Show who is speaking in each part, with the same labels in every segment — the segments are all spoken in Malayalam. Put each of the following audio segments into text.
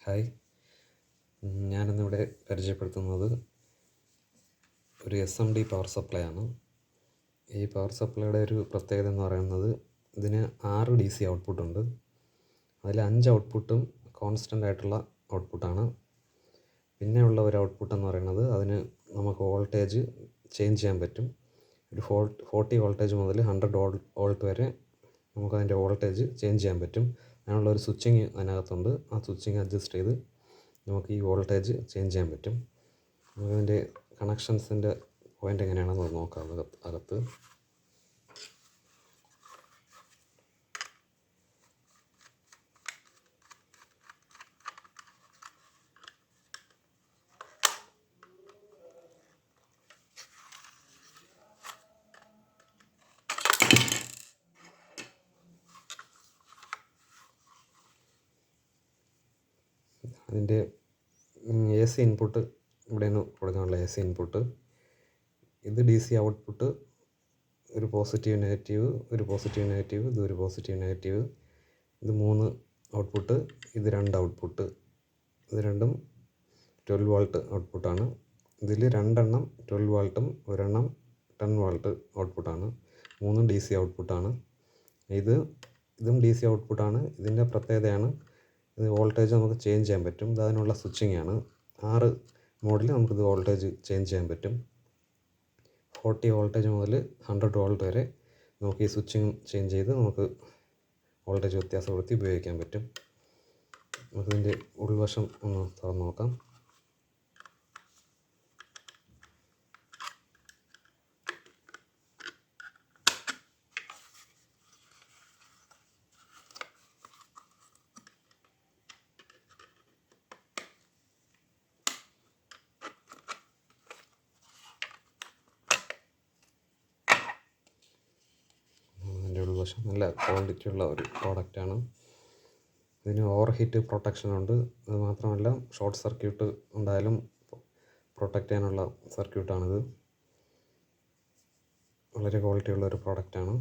Speaker 1: ഹായ്, ഞാനിന്നിവിടെ പരിചയപ്പെടുത്തുന്നത് ഒരു SMD പവർ സപ്ലൈ ആണ്. ഈ പവർ സപ്ലൈയുടെ ഒരു പ്രത്യേകത എന്ന് പറയുന്നത് ഇതിന് 6 DC ഔട്ട്പുട്ടുണ്ട്. അതിൽ 5 ഔട്ട്പുട്ടും കോൺസ്റ്റൻ്റ് ആയിട്ടുള്ള ഔട്ട്പുട്ടാണ്. പിന്നെയുള്ള ഒരു ഔട്ട്പുട്ട് എന്ന് പറയുന്നത് അതിന് നമുക്ക് വോൾട്ടേജ് ചേഞ്ച് ചെയ്യാൻ പറ്റും. ഒരു 40 വോൾട്ടേജ് മുതൽ 100 വോൾട്ട് വരെ നമുക്കതിൻ്റെ വോൾട്ടേജ് ചേഞ്ച് ചെയ്യാൻ പറ്റും. അതിനുള്ള ഒരു സ്വിച്ചിങ് അതിനകത്തുണ്ട്. ആ സ്വിച്ചിങ് അഡ്ജസ്റ്റ് ചെയ്ത് നമുക്ക് ഈ വോൾട്ടേജ് ചേഞ്ച് ചെയ്യാൻ പറ്റും. നമുക്കതിൻ്റെ കണക്ഷൻസിൻ്റെ പോയിൻ്റ് എങ്ങനെയാണെന്ന് നോക്കാം. അകത്ത് അതിൻ്റെ AC ഇൻപുട്ട് ഇവിടെയാണ് കൊടുക്കാനുള്ള AC ഇൻപുട്ട്. ഇത് DC ഔട്ട്പുട്ട്, ഒരു പോസിറ്റീവ് നെഗറ്റീവ്, ഒരു പോസിറ്റീവ് നെഗറ്റീവ്, ഇതൊരു പോസിറ്റീവ് നെഗറ്റീവ്. ഇത് 3 ഔട്ട്പുട്ട്, ഇത് 2 ഔട്ട്പുട്ട്. ഇത് രണ്ടും 12 വോൾട്ട് ഔട്ട്പുട്ടാണ്. ഇതിൽ 2 എണ്ണം 12 വോൾട്ടും ഒരെണ്ണം 10 വോൾട്ട് ഔട്ട്പുട്ടാണ്. 3 DC ഔട്ട്പുട്ടാണ്. ഇതും DC ഔട്ട്പുട്ടാണ്. ഇതിൻ്റെ പ്രത്യേകതയാണ് ഇത് വോൾട്ടേജ് നമുക്ക് ചേഞ്ച് ചെയ്യാൻ പറ്റും. ഇത് അതിനുള്ള സ്വിച്ചിങ് ആണ്. 6 മോഡിൽ നമുക്കിത് വോൾട്ടേജ് ചേഞ്ച് ചെയ്യാൻ പറ്റും. 40 വോൾട്ടേജ് മുതൽ 100 വോൾട്ട് വരെ നമുക്ക് ഈ സ്വിച്ചിങ് ചേഞ്ച് ചെയ്ത് നമുക്ക് വോൾട്ടേജ് വ്യത്യാസപ്പെടുത്തി ഉപയോഗിക്കാൻ പറ്റും. നമുക്കിതിൻ്റെ ഉൾവശം ഒന്ന് തുറന്ന് നോക്കാം. ഉൾവശം നല്ല ക്വാളിറ്റി ഉള്ള ഒരു പ്രോഡക്റ്റാണ്. ഇതിന് ഓവർ ഹീറ്റ് പ്രൊട്ടക്ഷൻ ഉണ്ട്. അത് മാത്രമല്ല ഷോർട്ട് സർക്യൂട്ട് ഉണ്ടായാലും പ്രൊട്ടക്റ്റ് ചെയ്യാനുള്ള സർക്യൂട്ടാണിത്. വളരെ ക്വാളിറ്റി ഉള്ള ഒരു പ്രോഡക്റ്റാണ്.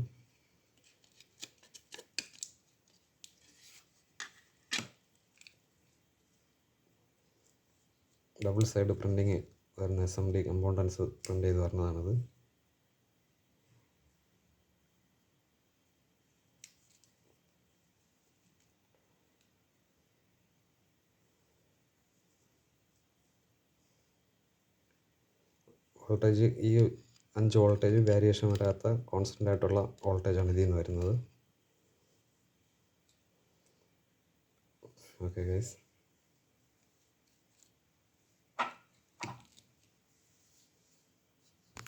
Speaker 1: ഡബിൾ സൈഡ് പ്രിൻറ്റിങ് വരുന്ന SMD കമ്പോണൻസ് പ്രിൻ്റ് ചെയ്ത് വരുന്നതാണിത്. വോൾട്ടേജ് ഈ 5 വോൾട്ടേജ് വേരിയേഷൻ വരാത്ത കോൺസ്റ്റൻ്റ് ആയിട്ടുള്ള വോൾട്ടേജാണ് ഇതിൽ നിന്ന് വരുന്നത്. Okay guys.